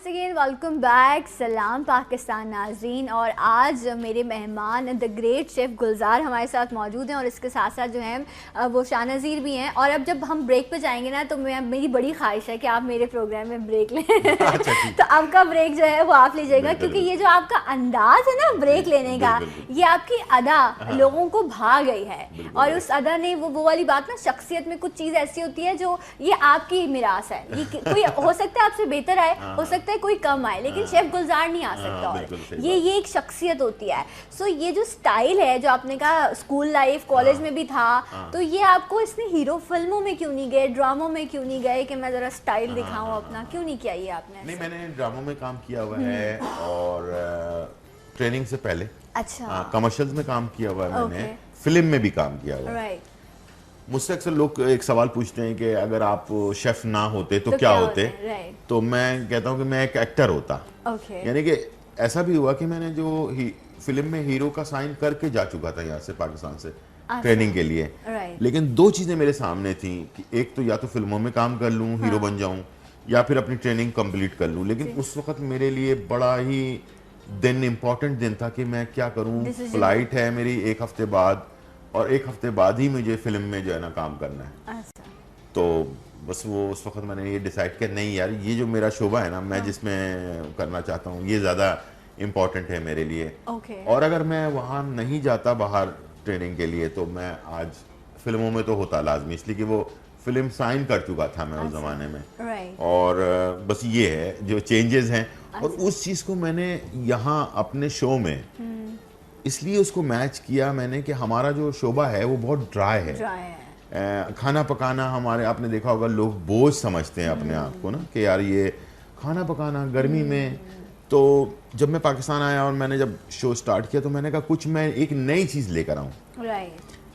Once again welcome back. सलाम पाकिस्तान नाज़रीन। और आज मेरे मेहमान द ग्रेट शेफ़ गुलजार हमारे साथ मौजूद हैं और इसके साथ साथ जो हैं वो शाहनज़ीर भी हैं। और अब जब हम ब्रेक पे जाएंगे ना तो मेरी बड़ी ख्वाहिश है कि आप मेरे प्रोग्राम में ब्रेक लें। तो अब का ब्रेक जो है वो आप लीजिएगा, क्योंकि ये जो आपका अंदाज़ है ना ब्रेक लेने का, ये आपकी अदा लोगों को भा गई है। और उस अदा ने वो वाली बात ना, शख्सियत में कुछ चीज़ ऐसी होती है जो ये आपकी मिरास है। ये कोई हो सकता है आपसे बेहतर आए, हो सकता है कोई कम आए, लेकिन शेफ गुलजार नहीं आ सकता। और ये एक शख्सियत होती है। सो ये जो स्टाइल है जो आपने कहा स्कूल लाइफ कॉलेज में भी था, तो ये आपको इसने हीरो फिल्मों में क्यों नहीं गए, ड्रामों में क्यों नहीं गए कि मैं जरा स्टाइल दिखाऊं अपना, क्यों नहीं किया ये आपने? नहीं, मैंने ड्रामों में काम किया हुआ है और ट्रेनिंग से पहले कमर्शियल्स में काम किया हुआ है मैंने, फिल्म में भी काम किया हुआ है। मुझसे अक्सर लोग एक सवाल पूछते हैं कि अगर आप शेफ ना होते तो क्या होते? तो मैं कहता हूँ कि मैं एक एक्टर होता। यानी कि ऐसा भी हुआ कि मैंने जो फिल्म में हीरो का साइन करके जा चुका था यहाँ से पाकिस्तान से ट्रेनिंग के लिए, लेकिन दो चीज़ें मेरे सामने थी कि एक तो या तो फिल्मों में काम कर लूँ, हीरो बन जाऊँ, या फिर अपनी ट्रेनिंग कंप्लीट कर लूँ। लेकिन उस वक्त मेरे लिए बड़ा ही दिन इम्पोर्टेंट दिन था कि मैं क्या करूँ। फ्लाइट है मेरी एक हफ्ते बाद, और एक हफ्ते बाद ही मुझे फिल्म में जो है ना काम करना है। तो बस वो उस वक्त मैंने ये डिसाइड किया, नहीं यार, ये जो मेरा शोबा है ना, मैं जिसमें करना चाहता हूँ, ये ज़्यादा इम्पोर्टेंट है मेरे लिए। और अगर मैं वहाँ नहीं जाता बाहर ट्रेनिंग के लिए तो मैं आज फिल्मों में तो होता लाजमी, इसलिए कि वो फिल्म साइन कर चुका था मैं उस ज़माने में। और बस ये है जो चेंजेस हैं। और उस चीज़ को मैंने यहाँ अपने शो में इसलिए उसको मैच किया मैंने कि हमारा जो शोबा है वो बहुत ड्राई है। खाना पकाना हमारे, आपने देखा होगा, लोग बोझ समझते हैं अपने आप को ना, कि यार ये खाना पकाना गर्मी में। तो जब मैं पाकिस्तान आया और मैंने जब शो स्टार्ट किया तो मैंने कहा कुछ मैं एक नई चीज़ लेकर आऊँ,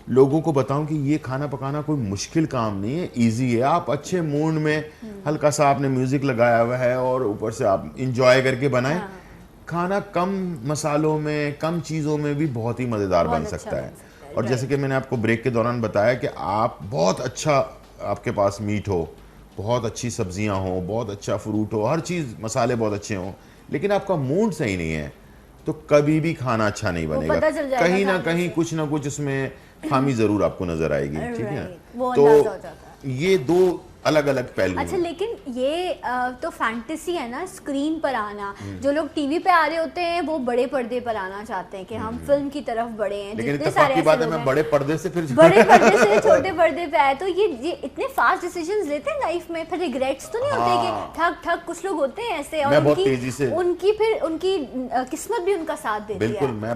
लोगों को बताऊं कि ये खाना पकाना कोई मुश्किल काम नहीं है, इजी है। आप अच्छे मूड में, हल्का सा आपने म्यूजिक लगाया हुआ है और ऊपर से आप इंजॉय करके बनाएं, खाना कम मसालों में, कम चीज़ों में भी बहुत ही मज़ेदार बन सकता है। और जैसे कि मैंने आपको ब्रेक के दौरान बताया कि आप बहुत अच्छा, आपके पास मीट हो, बहुत अच्छी सब्जियां हो, बहुत अच्छा फ्रूट हो, हर चीज़, मसाले बहुत अच्छे हों, लेकिन आपका मूड सही नहीं है तो कभी भी खाना अच्छा नहीं बनेगा। कहीं ना कुछ उसमें खामी ज़रूर आपको नज़र आएगी। ठीक है, तो ये दो अलग अलग पहलू। अच्छा, लेकिन ये तो फैंटेसी है ना, स्क्रीन पर आना। जो लोग टीवी पे आ रहे होते हैं वो बड़े पर्दे पर आना चाहते हैं कि हम फिल्म की तरफ बढ़े हैं। लेकिन इत्तेफाक की बात है, मैं बड़े पर्दे से फिर बड़े पर्दे से छोटे पर्दे पे आए। तो ये इतने फास्ट डिसीजंस लेते हैं लाइफ में, फिर रिग्रेट्स तो नहीं होते कि ठग ठग? कुछ लोग होते हैं ऐसे, और उनकी किस्मत भी उनका साथ देती है। बिल्कुल, मैं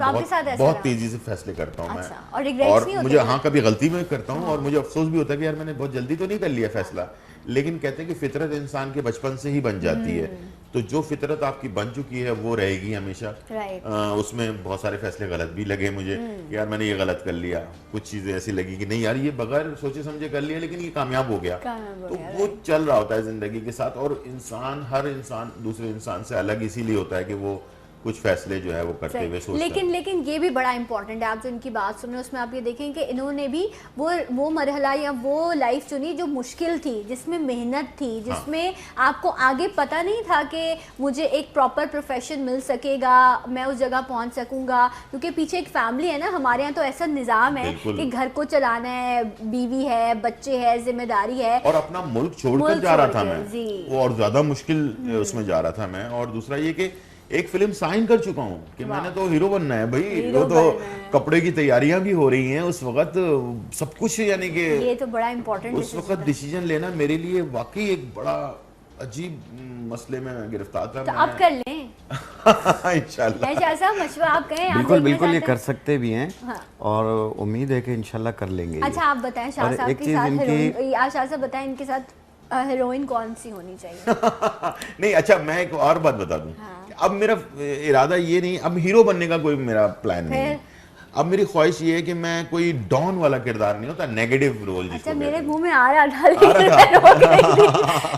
बहुत तेजी से फैसले करता हूँ मैं, और रिग्रेट्स नहीं होते? मुझे हाँ कभी गलती में करता हूँ और मुझे अफसोस भी होता है कि यार मैंने बहुत जल्दी तो नहीं कर लिया फैसला। लेकिन कहते हैं कि फितरत इंसान के बचपन से ही बन जाती है, तो जो फितरत आपकी बन चुकी है वो रहेगी हमेशा। उसमें बहुत सारे फैसले गलत भी लगे मुझे, यार मैंने ये गलत कर लिया। कुछ चीज़ें ऐसी लगी कि नहीं यार ये बगैर सोचे समझे कर लिया, लेकिन ये कामयाब हो गया। तो वो चल रहा होता है ज़िंदगी के साथ। और हर इंसान दूसरे इंसान से अलग इसीलिए होता है कि वो कुछ फैसले जो है वो करते हुए सोचता है। लेकिन ये भी बड़ा इंपॉर्टेंट है, आप जो इनकी बात सुन रहे हैं उसमें आप ये देखें कि इन्होंने भी वो मरहला या वो लाइफ चुनी जो मुश्किल थी, जिसमें मेहनत थी, जिसमें आपको आगे पता नहीं था कि मुझे एक प्रॉपर प्रोफेशन मिल सकेगा, मैं उस जगह पहुंच सकूंगा। क्योंकि पीछे एक फैमिली है ना, हमारे यहाँ तो ऐसा निज़ाम है कि घर को चलाना है, बीवी है, बच्चे है, जिम्मेदारी है। और अपना मुल्क छोड़कर जा रहा था मैं, वो और ज़्यादा मुश्किल उसमें जा रहा था मैं। और दूसरा ये कि एक फिल्म साइन कर चुका हूँ कि मैंने तो हीरो बनना है भाई। वो तो कपड़े की तैयारियां भी हो रही हैं उस वक्त, सब कुछ, यानी कि ये तो बड़ा इम्पोर्टेंट उस वक्त डिसीजन लेना मेरे लिए वाकई एक बड़ा अजीब मसले में गिरफ्तार था। तो आप कर लें इंशाल्लाह। मशवरा आप कहें? बिल्कुल ये कर सकते भी हैं। और उम्मीद है कि इंशाल्लाह कर लेंगे। अच्छा, आप बताएं शाह साहब के साथ, शाह साहब बताएं इनके साथ हीरोइन कौन सी होनी चाहिए? नहीं, अच्छा मैं एक और बात बता दूं। अब मेरा इरादा ये नहीं, अब हीरो बनने का कोई मेरा प्लान नहीं है। अब मेरी ख्वाहिश ये है कि मैं कोई डॉन वाला किरदार नहीं होता, नेगेटिव रोल जिसको अच्छा, मेरे कहते मुंह में आ रहा था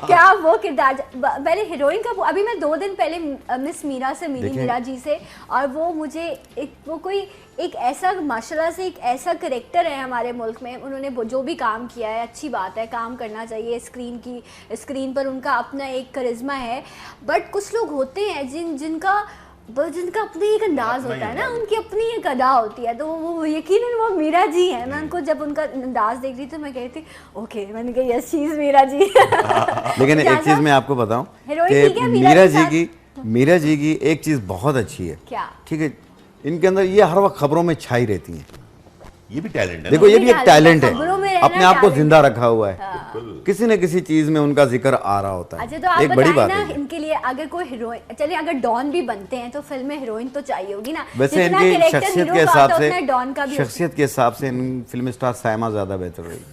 क्या वो किरदार। पहले हीरोइन का, अभी मैं 2 दिन पहले मिस मीरा से मिली, मीरा जी से, और वो मुझे एक ऐसा माशाल्लाह से एक ऐसा करेक्टर है हमारे मुल्क में, उन्होंने जो भी काम किया है अच्छी बात है, काम करना चाहिए। स्क्रीन पर उनका अपना एक करिश्मा है, बट कुछ लोग होते हैं जिनका अपनी एक अंदाज होता है ना, उनकी अपनी एक अदा होती है, तो वो यकीनन वो मीरा जी हैं। मैं उनको जब उनका अंदाज देख रही थी तो मैं कहती ओके, मैंने कहा yes she is Meera ji. लेकिन एक चीज मैं आपको बताऊं कि मीरा जी की एक चीज बहुत अच्छी है, क्या? ठीक है, इनके अंदर ये हर वक्त खबरों में छाई रहती हैं। ये भी टैलेंट है, देखो ये भी एक टैलेंट है, अपने आप को जिंदा रखा हुआ है। किसी न किसी चीज में उनका जिक्र आ रहा होता है। अच्छा, तो आप एक बड़ी बात ना है इनके लिए, अगर कोई हीरोइन, चलिए अगर डॉन भी बनते हैं तो फिल्म में हीरोइन तो चाहिए होगी ना। वैसे इनकी शख्सियत के हिसाब से डॉन फिल्म स्टार सायमा ज्यादा बेहतर रहेगी।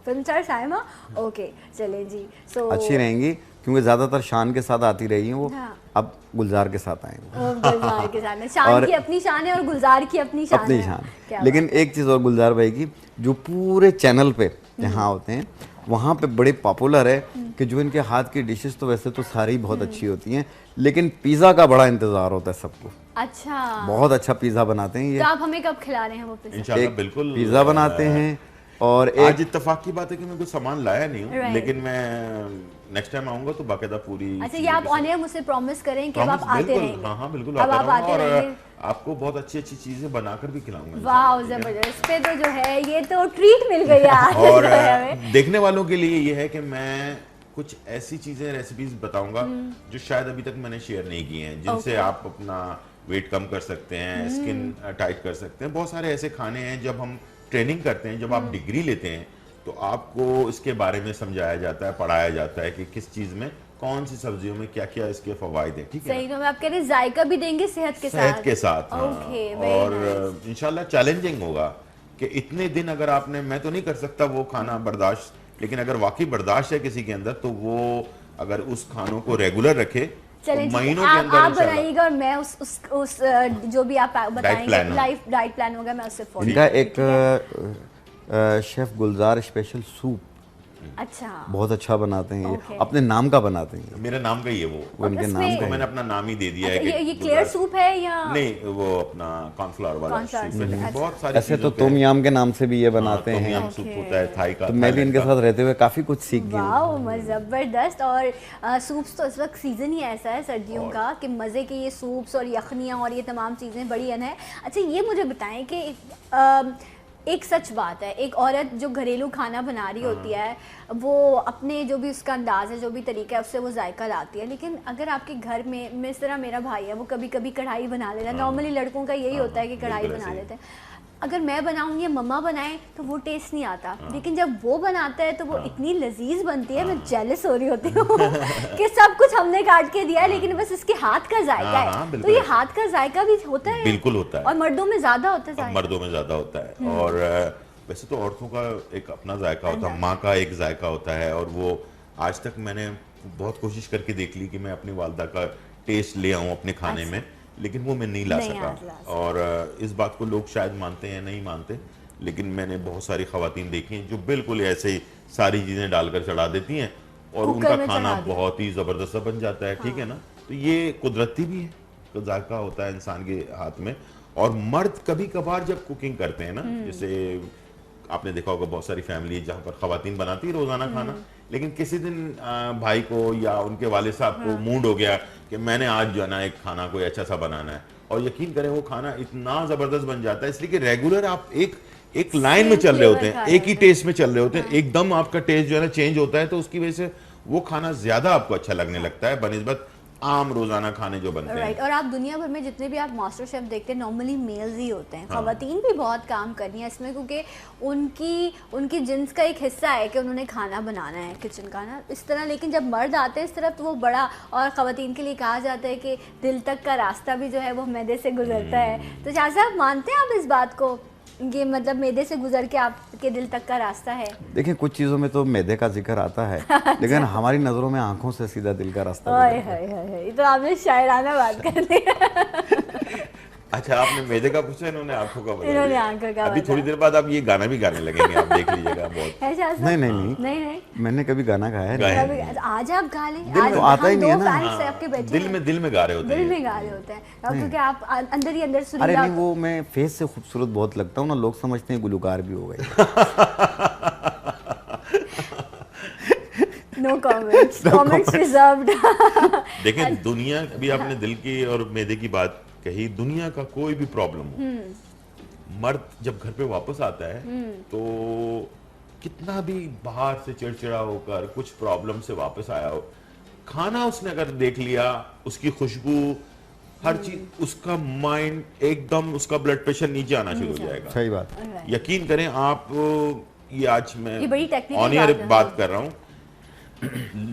फिल्म स्टार सायमा, ओके चले जी, सो अच्छी रहेंगी, क्योंकि ज्यादातर शान के साथ आती रही हैं वो। हाँ। अब गुलजार के साथ आएंगे। गुलजार के साथ, शान की अपनी शान है और गुलजार की अपनी शान है। लेकिन एक चीज और, गुलजार भाई की जो पूरे चैनल पे यहाँ होते हैं वहाँ पे बड़े पॉपुलर है कि जो इनके हाथ की डिशेस तो वैसे तो सारी बहुत अच्छी होती हैं, लेकिन पिज़्ज़ा का बड़ा इंतजार होता है सबको। अच्छा, बहुत अच्छा पिज़्ज़ा बनाते हैं ये। तो आप हमें कब खिला रहे हैं वो पिज़्ज़ा? इंशाल्लाह बिल्कुल पिज़्ज़ा बनाते हैं। और आज इत्तेफाक की बात है कि मैं कुछ सामान लाया नहीं हूँ, लेकिन मैं नेक्स्ट टाइम आऊंगा तो बाकायदा पूरी। अच्छा, ये आप ऑन एयर मुझसे प्रॉमिस करें कि आप आते रहेंगे? हाँ बिल्कुल, अब आप आते रहेंगे, आपको बहुत अच्छी अच्छी चीजें बनाकर भी खिलाऊंगा। वाह जबरदस्त, इस पे तो जो है ये तो ट्रीट मिल गई आज। और देखने वालों के लिए ये है कि मैं कुछ ऐसी चीजें, रेसिपीज बताऊंगा जो शायद अभी तक मैंने शेयर नहीं की हैं, जिनसे आप अपना वेट कम कर सकते हैं, स्किन टाइट कर सकते हैं। बहुत सारे ऐसे खाने हैं, जब हम ट्रेनिंग करते हैं, जब आप डिग्री लेते हैं, तो आपको इसके बारे में समझाया जाता है, पढ़ाया जाता है कि किस चीज में, कौन सी सब्जियों में क्या क्या इसके फवायद है। ठीक है, सही, तो मैं आप कह रहे हैं जायका भी देंगे सेहत के साथ। ओके, और इंशाल्लाह चैलेंजिंग होगा कि इतने दिन अगर आपने, मैं तो नहीं कर सकता वो खाना बर्दाश्त, लेकिन अगर वाकई बर्दाश्त है किसी के अंदर, तो वो अगर उस खानों को रेगुलर रखे तो महीनों के अंदर आप बनाइएगा और मैं उस जो भी आप बताएंगे लाइफ डाइट प्लान होगा, मैं उससे फॉलो। इनका एक शेफ गुलजार स्पेशल सूप, अच्छा, बहुत अच्छा बनाते हैं ये, अपने नाम का बनाते हैं। मेरे नाम का ही है वो उनके नाम का, मैंने अपना नाम ही दे दिया है। ये क्लियर सूप है या नहीं, वो अपना कॉर्नफ्लावर वाला सूप है। बहुत सारे, ऐसे तो तुम याम के नाम से भी ये बनाते हैं, याम सूप होता है थाई का। तो मैं भी इनके साथ रहते हुए काफी कुछ सीख गया। वाह जबरदस्त। और सूप्स तो इस वक्त सीजन ही ऐसा है सर्दियों का कि मजे के ये सूप्स और यखनियाँ और ये तमाम चीजें बड़ी अन है। अच्छा, ये मुझे बताएं कि एक सच बात है, एक औरत जो घरेलू खाना बना रही होती है, वो अपने जो भी उसका अंदाज़ है, जो भी तरीका है, उससे वो जायका लाती है। लेकिन अगर आपके घर में, इस तरह मेरा भाई है, वो कभी कभी कढ़ाई बना लेता है। नॉर्मली लड़कों का यही होता है कि कढ़ाई बना लेते हैं। अगर मैं बनाऊँ या मम्मा बनाए तो वो टेस्ट नहीं आता, लेकिन जब वो बनाता है तो वो इतनी लजीज बनती है, मैं जेलस हो रही होती हूँ कि सब कुछ हमने काट के दिया है, लेकिन बस इसके हाथ का जायका है। तो ये हाथ का जायका भी होता है? बिल्कुल होता है, और मर्दों में ज्यादा होता है? मर्दों में ज्यादा होता है। और वैसे तो औरतों का एक अपना जायका होता है, माँ का एक जायका होता है, और वो आज तक मैंने बहुत कोशिश करके देख ली कि मैं अपनी वालदा का टेस्ट ले आऊँ अपने खाने में, लेकिन वो मैं नहीं ला सका। और इस बात को लोग शायद मानते हैं, नहीं मानते, लेकिन मैंने बहुत सारी खवातीन देखी हैं जो बिल्कुल ऐसे ही सारी चीज़ें डालकर चढ़ा देती हैं और उनका खाना बहुत ही ज़बरदस्त बन जाता है। ठीक है ना, तो ये कुदरती भी है, तो जायका होता है इंसान के हाथ में। और मर्द कभी कभार जब कुकिंग करते हैं ना, जैसे आपने देखा होगा बहुत सारी फैमिली जहाँ पर खवातीन बनाती है रोज़ाना खाना, लेकिन किसी दिन भाई को या उनके वालिद साहब को मूड हो गया कि मैंने आज जो है ना एक खाना कोई अच्छा सा बनाना है, और यकीन करें वो खाना इतना ज़बरदस्त बन जाता है, इसलिए कि रेगुलर आप एक लाइन में चल रहे होते हैं, एक ही टेस्ट में चल रहे होते हैं, एकदम आपका टेस्ट जो है ना चेंज होता है, तो उसकी वजह से वो खाना ज़्यादा आपको अच्छा लगने लगता है बनिस्बत आम रोजाना खाने जो बनते हैं। और आप दुनिया भर में जितने भी आप मास्टर शेफ देखते हैं, नॉर्मली मेल्स ही होते हैं। खवातीन भी बहुत काम करनी है इसमें, क्योंकि उनकी जिन्स का एक हिस्सा है कि उन्होंने खाना बनाना है किचन का ना, इस तरह। लेकिन जब मर्द आते हैं इस तरफ तो वो बड़ा, और खवातीन के लिए कहा जाता है कि दिल तक का रास्ता भी जो है वो मैदे से गुजरता है। तो शाह साहब, मानते हैं आप इस बात को, ये मतलब मैदे से गुजर के आपके दिल तक का रास्ता है? देखिए, कुछ चीज़ों में तो मैदे का जिक्र आता है लेकिन हमारी नज़रों में आंखों से सीधा दिल का रास्ता। ये तो आपने शायराना बात कर दी। अच्छा, आपने मैदे का पूछा, इन्होंने आंखों का बताया। इन्होंने आंखों का अभी थोड़ी देर बाद आप ये गाना भी गाने लगेंगे, आप देख लीजिएगा। बहुत नहीं, मैंने कभी गाना गाया है। आज आप गा लें, दिल तो आता ही नहीं है ना। आपके बैठे दिल में गा रहे होते हैं, दिल में गा रहे होते हैं, क्योंकि आप अंदर ही अंदर सुरीला। अरे नहीं, वो मैं फेस से खूबसूरत बहुत लगता हूँ ना, लोग समझते हैं गुलकार भी हो गए। No comments, comments reserved. देखें, दुनिया, अभी आपने दिल की और मैदे की बात कही, दुनिया का कोई भी प्रॉब्लम हो, मर्द जब घर पे वापस आता है तो कितना भी बाहर से चिड़चिड़ा होकर कुछ प्रॉब्लम से वापस आया हो, खाना उसने अगर देख लिया, उसकी खुशबू, हर चीज, उसका माइंड एकदम, उसका ब्लड प्रेशर नीचे आना शुरू हो जाएगा। सही बात। यकीन करें आप, ये आज मैं ये ऑन एयर बात कर रहा हूँ,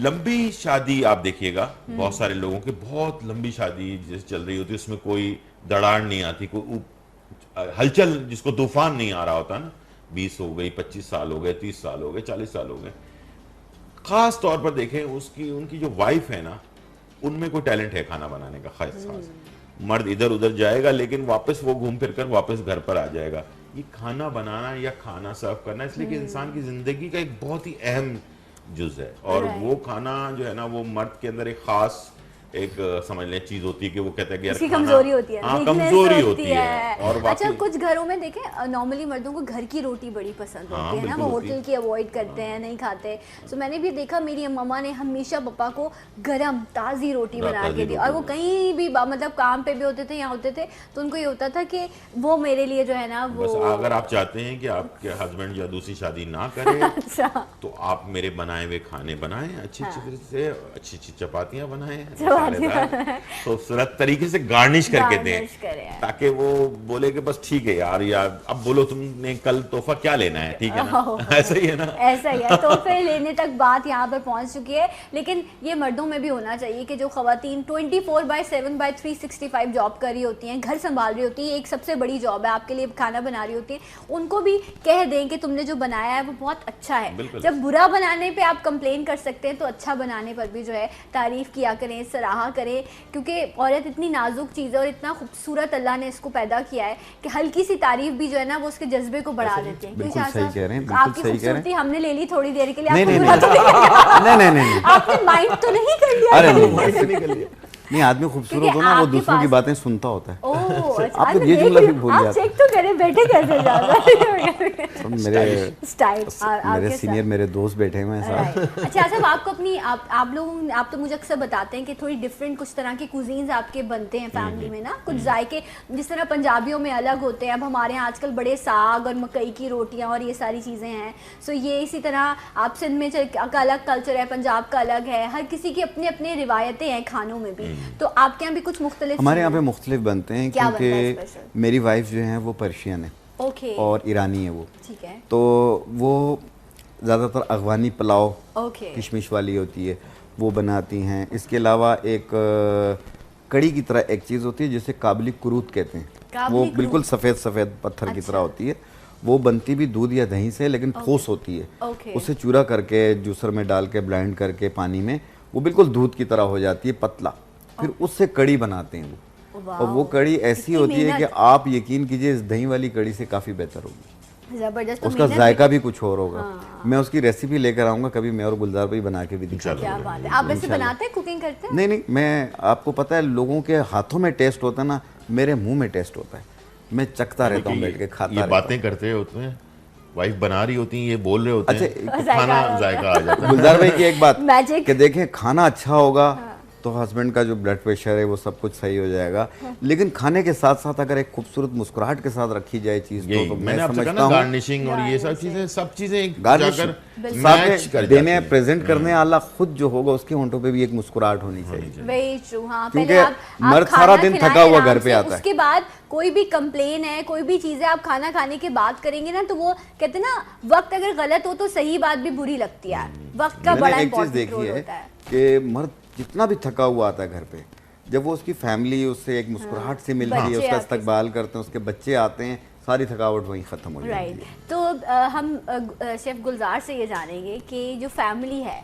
लंबी शादी आप देखिएगा, बहुत सारे लोगों की बहुत लंबी शादी जैसे चल रही होती है, उसमें कोई दरार नहीं आती, कोई हलचल, जिसको तूफान नहीं आ रहा होता ना। 20 हो गई, 25 साल हो गए, 30 साल हो गए, 40 साल हो गए। खास तौर पर देखें, उनकी जो वाइफ है ना, उनमें कोई टैलेंट है खाना बनाने का खास। मर्द इधर उधर जाएगा, लेकिन वापस वो घूम फिर कर वापस घर पर आ जाएगा। ये खाना बनाना या खाना सर्व करना, इसलिए कि इंसान की जिंदगी का एक बहुत ही अहम जुज है, और वो खाना जो है ना, वो मर्द के अंदर एक खास, एक समझ लें चीज होती है कि वो कहता है कि यार कमजोरी होती है, कमजोरी होती है। और अच्छा, कुछ घरों में देखें, नॉर्मली मर्दों को घर की रोटी बड़ी पसंद होती है ना, वो होटल की अवॉइड करते हैं, नहीं खाते। सो मैंने भी देखा, मेरी मम्मा ने हमेशा पापा को गरम ताज़ी रोटी बना के दी, और वो कहीं भी मतलब काम पे भी होते थे, यहाँ होते थे, तो उनको ये होता था कि वो मेरे लिए जो है ना, वो अगर आप चाहते हैं कि आपके हस्बैंड या दूसरी शादी ना करें, अच्छा, तो आप मेरे बनाए हुए खाने बनाएं, अच्छी अच्छी चपातियाँ बनाएं, खूबसूरत तरीके से गार्निश करके दें, ताकि वो बोले कि बस ठीक है यार, अब बोलो तुमने कल तोहफा क्या लेना है, ठीक है ना। ऐसा ही है ना, ऐसा ही है। तोहफे लेने तक बात यहाँ पर पहुँच चुकी है, लेकिन ये मर्दों में भी होना चाहिए कि जो खवातीन 24/7/365 जॉब कर रही होती हैं, घर संभाल रही होती है, एक सबसे बड़ी जॉब है, आपके लिए खाना बना रही होती है, उनको भी कह दें कि तुमने जो बनाया है वो बहुत अच्छा है। जब बुरा बनाने पे आप कंप्लेन कर सकते हैं, तो अच्छा बनाने पर भी जो है तारीफ किया करें, सराहा करें, क्योंकि औरत इतनी नाजुक चीज़ है और इतना खूबसूरत अल्लाह ने इसको पैदा किया है कि हल्की सी तारीफ भी जो है ना, वो उसके जज्बे को बढ़ा देती है। बिल्कुल सही कह रहे हैं, आपकी खूबसूरती हमने ले ली थोड़ी देर के लिए, नहीं, आपने माइंड तो नहीं कर लिया? अरे नहीं, आदमी खूबसूरत हो ना, वो दूसरों की बातें सुनता होता है। आप तो ये जुमला भी भूल गए। आप चेक तो करें, बैठे कैसे जा रहे हैं? मेरे सीनियर, मेरे दोस्त बैठे हुए हैं साथ। अच्छा साहब, आपको अपनी आप तो मुझे अक्सर बताते हैं कि थोड़ी डिफरेंट कुछ तरह के कुजीन्स आपके बनते हैं फैमिली में ना, कुछ जायके जिस तरह पंजाबियों में अलग होते हैं, अब हमारे यहाँ आजकल बड़े साग और मकई की रोटियाँ और ये सारी चीज़ें हैं। सो ये इसी तरह आप सिंध में का अलग कल्चर है, पंजाब का अलग है, हर किसी की अपनी अपनी रिवायतें हैं खानों में भी। तो आपके यहाँ भी कुछ मुख्तलिफ? हमारे यहाँ पे मुख्तलिफ बनते हैं, क्योंकि मेरी वाइफ जो है वो पर्शियन है और ईरानी है वो, ठीक है, तो वो ज़्यादातर अफगानी पुलाव किशमिश वाली होती है, वो बनाती हैं। इसके अलावा एक कड़ी की तरह एक चीज़ होती है जिसे काबली कुरूत कहते हैं, वो बिल्कुल सफ़ेद सफ़ेद पत्थर की तरह होती है, वो बनती भी दूध या दही से, लेकिन ठोस होती है। उसे चूरा करके जूसर में डाल के ब्लेंड करके पानी में, वो बिल्कुल दूध की तरह हो जाती है, पतला, फिर उससे कड़ी बनाते हैं वो, और वो कड़ी ऐसी होती है कि आप यकीन कीजिए इस दही वाली कड़ी से काफ़ी बेहतर होगी, जबरदस्त। उसका जायका भी कुछ और होगा। मैं उसकी रेसिपी लेकर आऊंगा कभी, मैं और गुलजार भाई बना के भी दिखाऊंगा। क्या बात है, आप वैसे बनाते हैं, कुकिंग करते हैं? नहीं, मैं, आपको पता है लोगों के हाथों में टेस्ट होता है ना, मेरे मुंह में टेस्ट होता है, मैं चखता रहता हूँ बैठ के, खाता रहता हूँ। बातें करते होते हैं, वाइफ बना रही होती है, ये बोल रहे होते हैं, खाना जायका आ जाता है। गुलजार भाई की एक बात कि देखें, खाना अच्छा होगा तो हस्बैंड का जो ब्लड प्रेशर है वो सब कुछ सही हो जाएगा, लेकिन खाने के साथ साथ अगर एक खूबसूरत मुस्कुराहट के साथ रखी जाए चीज, तो मैं समझता हूँ गार्निशिंग और ये सब चीजें गार्निश देने, प्रेजेंट करने वाला खुद जो होगा उसके होंठों पे भी एक मुस्कुराहट होनी चाहिए, क्योंकि मर्द सारा दिन थका हुआ घर पे आता है। उसके बाद कोई भी कंप्लेन है, कोई भी चीज़ है, आप खाना खाने के बाद करेंगे ना, तो वो कहते हैं ना, वक्त अगर गलत हो तो सही बात भी बुरी लगती है, वक्त का बड़ा इंपॉर्टेंट रोल होता है। कि मर्द जितना भी थका हुआ आता है घर पे, जब वो उसकी फैमिली उससे एक मुस्कुराहट से मिलती है, उसका इस्तकबाल करते हैं, उसके बच्चे आते हैं, सारी थकावट वहीं ख़त्म हो जाती है। तो हम शेफ गुलजार से ये जानेंगे कि जो फैमिली है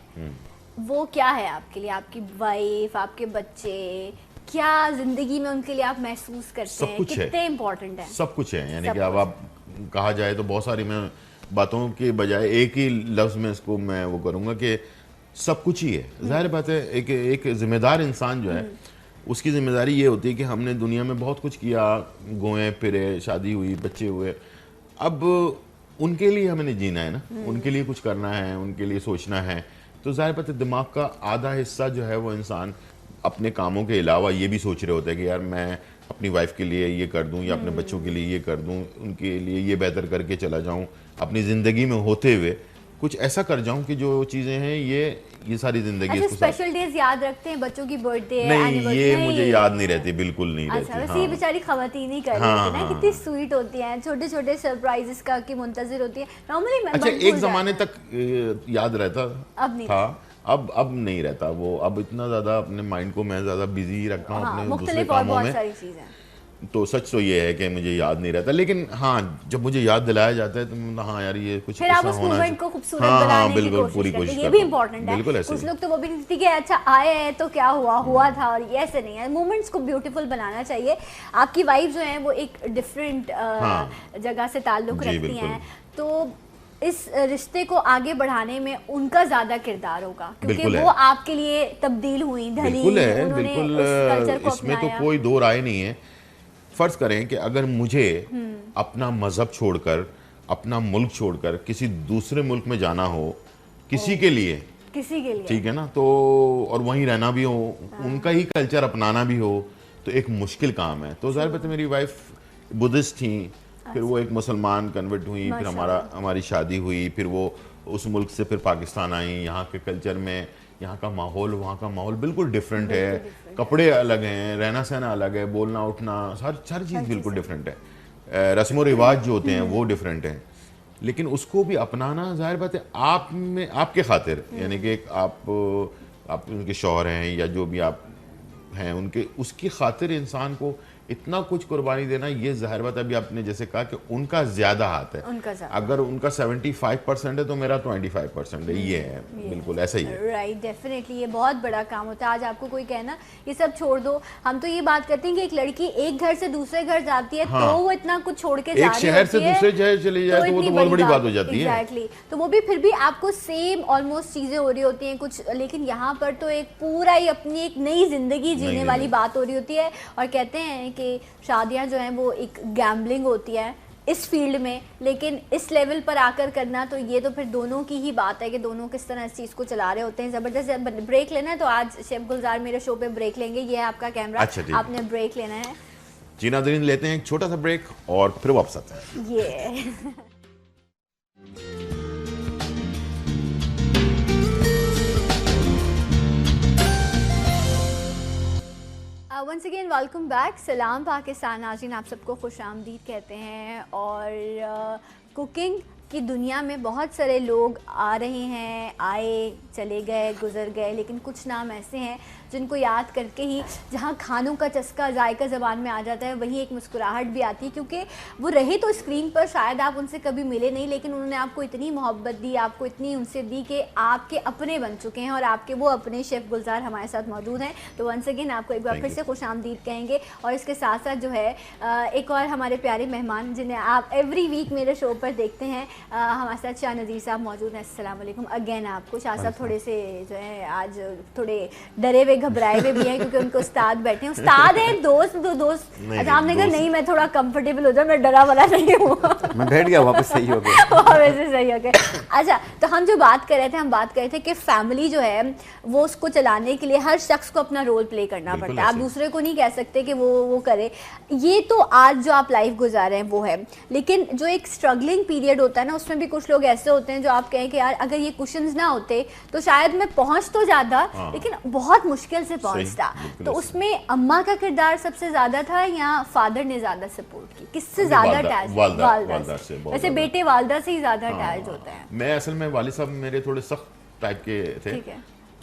वो क्या है आपके लिए, आपकी वाइफ, आपके बच्चे, क्या जिंदगी में उनके लिए आप महसूस करते हैं, कितने इम्पोर्टेंट है? सब कुछ है, यानी कि अब आप कहा जाए तो बहुत सारी मैं बातों के बजाय एक ही लफ्ज में इसको मैं वो करूँगा कि सब कुछ ही है। जाहिर बात है एक जिम्मेदार इंसान जो है उसकी जिम्मेदारी ये होती है कि हमने दुनिया में बहुत कुछ किया, गोए फिरे, शादी हुई, बच्चे हुए, अब उनके लिए हमें जीना है ना, उनके लिए कुछ करना है, उनके लिए सोचना है। तो जाहिर बात है दिमाग का आधा हिस्सा जो है वो इंसान अपने कामों के अलावा ये भी सोच रहे होते हैं कि यार मैं अपनी वाइफ के लिए ये कर दूं या अपने बच्चों के लिए ये कर दूं, उनके लिए ये बेहतर करके चला जाऊं, अपनी ज़िंदगी में होते हुए कुछ ऐसा कर जाऊं कि जो चीज़ें हैं ये सारी ज़िंदगी। अच्छा, स्पेशल डेज याद रखते हैं, बच्चों की बर्थडे, नहीं, ये मुझे याद नहीं रहती, बिल्कुल नहीं रहती। अच्छा, वैसे ये बेचारी खवातीन ही कर रही है ना, कितनी स्वीट होती हैं, छोटे छोटे सरप्राइजेस का की मुंतजिर होती है नॉर्मली। अच्छा, एक ज़माने तक याद रहता अब नहीं था, अब नहीं रहता वो। अब इतना ज़्यादा अपने माइंड को मैं ज़्यादा बिजी रखता हूँ अपने दूसरे कामों में, तो सच तो ये है कि मुझे याद नहीं रहता। लेकिन हाँ, जब मुझे याद दिलाया जाता है तो हाँ यार ये कुछ फिर आप उस मोमेंट को खूबसूरत बनाने की बिल्कुल पूरी कोशिश करते हैं। ये भी इम्पोर्टेंट है। कुछ लोग तो वो भी ठीक है, अच्छा आए हैं तो क्या हुआ था, और ये ऐसे नहीं है। मोमेंट्स को ब्यूटीफुल बनाना चाहिए। आपकी वाइफ जो है वो एक डिफरेंट जगह से ताल्लुक रखती हैं, तो इस रिश्ते को आगे बढ़ाने में उनका ज्यादा किरदार होगा, क्योंकि वो आपके लिए तब्दील हुई, ढली, उन्होंने उस कल्चर को इसमें तो कोई दो राय नहीं है। फर्ज करें कि अगर मुझे अपना मजहब छोड़कर, अपना मुल्क छोड़कर किसी दूसरे मुल्क में जाना हो, किसी के लिए, ठीक है ना, तो और वहीं रहना भी हो, उनका ही कल्चर अपनाना भी हो, तो एक मुश्किल काम है। तो ज़ाहिर बात है मेरी वाइफ बुद्धिस्ट थी, फिर वो एक मुसलमान कन्वर्ट हुई, फिर हमारी शादी हुई, फिर वो उस मुल्क से फिर पाकिस्तान आई। यहाँ के कल्चर में यहाँ का माहौल, वहाँ का माहौल बिल्कुल डिफरेंट है, कपड़े अलग हैं, रहना सहना अलग है, बोलना उठना हर चीज़ बिल्कुल डिफरेंट है, रस्म व रिवाज जो होते हैं वो डिफरेंट हैं। लेकिन उसको भी अपनाना जाहिर बात है आप में, आपके खातिर, यानी कि आप उनके शौहर हैं या जो भी आप हैं उनके, उसकी खातिर इंसान को इतना कुछ कुर्बानी देना, ये जाहिर बात है अभी आपने जैसे कहा कि उनका ज्यादा हाथ है। अगर उनका 75% है तो मेरा 25% है, ये है, बिल्कुल ऐसा ही है। राइट, डेफिनेटली ये बहुत बड़ा काम होता है। आज आपको कोई कहना ये सब छोड़ दो, हम तो ये बात करते हैं कि एक लड़की एक घर से दूसरे घर जाती है, तो वो इतना कुछ छोड़ के एक शहर से दूसरे शहर चली जाए तो वो तो बहुत बड़ी बात हो जाती है। एग्जैक्टली, तो वो भी फिर भी आपको सेम ऑलमोस्ट चीजें हो रही होती हैं कुछ, लेकिन यहाँ पर तो एक पूरा ही अपनी एक नई जिंदगी जीने वाली बात हो रही होती है। और कहते हैं कि शादियां जो हैं वो एक गैम्बलिंग होती है इस फील्ड में, लेकिन इस लेवल पर आकर करना तो ये तो फिर दोनों की ही बात है कि दोनों किस तरह इस चीज़ को चला रहे होते हैं। ज़बरदस्त ब्रेक लेना है तो आज शेफ गुलजार मेरे शो पे ब्रेक लेंगे, ये है आपका कैमरा। अच्छा, आपने ब्रेक लेना है जी नाज़रीन, लेते हैं एक छोटा सा ब्रेक और फिर वापस आते हैं। ये वंस अगेन वेलकम बैक। सलाम पाकिस्तान नाज़रीन, आप सबको खुश आमदीद कहते हैं। और कुकिंग की दुनिया में बहुत सारे लोग आ रहे हैं, आए चले गए, गुजर गए, लेकिन कुछ नाम ऐसे हैं जिनको याद करके ही जहाँ खानों का चस्का जायका ज़बान में आ जाता है, वहीं एक मुस्कुराहट भी आती है, क्योंकि वो रहे तो स्क्रीन पर शायद आप उनसे कभी मिले नहीं, लेकिन उन्होंने आपको इतनी मोहब्बत दी, आपको इतनी उनसे दी कि आपके अपने बन चुके हैं, और आपके वो अपने शेफ़ गुलजार हमारे साथ मौजूद हैं। तो वंस अगेन आपको एक बार फिर से खुश आमदीद कहेंगे। और इसके साथ साथ जो है एक और हमारे प्यारे मेहमान जिन्हें आप एवरी वीक मेरे शो पर देखते हैं, हमारे साथ शाह नज़ीर साहब मौजूद हैं। अस्सलाम वालेकुम अगेन आपको। शाह साहब थोड़े से जो है आज थोड़े डरे हुए घबराए हुए भी हैं, क्योंकि उनको उस्ताद बैठे हैं, उस्ताद है दोस्त। अच्छा, आपने कहा नहीं मैं थोड़ा कंफर्टेबल हो जाऊँ, मैं डरा वाला नहीं हूँ। मैं बैठ गया, वापस सही हो गया। वैसे सही हो गया। अच्छा, तो हम जो बात कर रहे थे, हम बात कर रहे थे कि फैमिली जो है वो उसको चलाने के लिए हर शख्स को अपना रोल प्ले करना पड़ता है। आप दूसरे को नहीं कह सकते कि वो करे। ये तो आज जो आप लाइफ गुजार रहे हैं वो है, लेकिन जो एक स्ट्रगलिंग पीरियड होता है ना, उसमें भी कुछ लोग ऐसे होते हैं जो आप कहें कि यार अगर ये कुशन्स ना होते तो शायद मैं पहुंच तो जाता, लेकिन बहुत मुश्किल से पहुंचता। तो उसमें अम्मा का किरदार सबसे ज्यादा था या फादर ने ज्यादा सपोर्ट की? किससे ज्यादा अटैच? वालदा से। वैसे बेटे वालदा से ही ज्यादा अटैच होते हैं। मैं असल में वालिद साहब मेरे थोड़े सख्त टाइप के थे,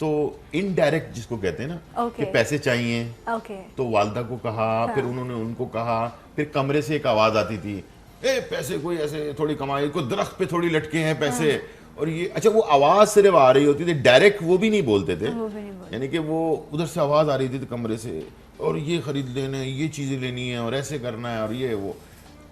तो इनडायरेक्ट जिसको कहते हैं ना कि पैसे चाहिए, तो वालदा को कहा, फिर उन्होंने उनको कहा, फिर कमरे से एक आवाज आती थी, ए पैसे कोई ऐसे थोड़ी कमाई, कोई दरख्त पे थोड़ी लटके हैं पैसे, और ये अच्छा वो आवाज सिर्फ आ रही होती थी, डायरेक्ट वो भी नहीं बोलते थे, यानी कि वो उधर से आवाज आ रही थी तो कमरे से और ये खरीद लेना है, ये चीजें लेनी है और ऐसे करना है और ये वो।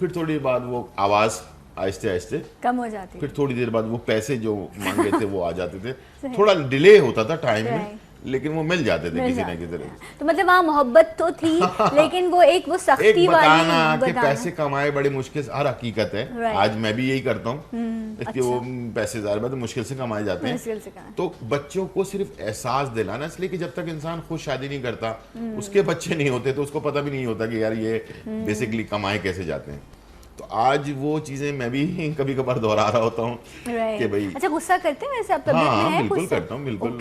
फिर थोड़ी बाद वो आवाज आहिस्ते आहिस्ते कम हो जाती, फिर थोड़ी देर बाद वो पैसे जो मांगे थे वो आ जाते थे। थोड़ा डिले होता था टाइम में, लेकिन वो मिल जाते थे किसी ना किसी तरह। तो मतलब वहाँ मोहब्बत तो थी लेकिन वो एक वो सख्ती वाली कि पैसे कमाए बड़े मुश्किल से, हर हकीकत है। आज मैं भी यही करता हूँ कि वो पैसे ज़ाहिर बात है मुश्किल से कमाए जाते हैं। तो बच्चों को सिर्फ एहसास दिलाना, इसलिए कि जब तक इंसान खुद शादी नहीं करता, उसके बच्चे नहीं होते, तो उसको पता भी नहीं होता कि यार ये बेसिकली कमाए कैसे जाते हैं। तो आज वो चीजें मैं भी कभी कभार दोहरा रहा होता हूँ कि भाई। अच्छा, गुस्सा करते हैं वैसे आप? हाँ, बिल्कुल करता हूँ, बिल्कुल।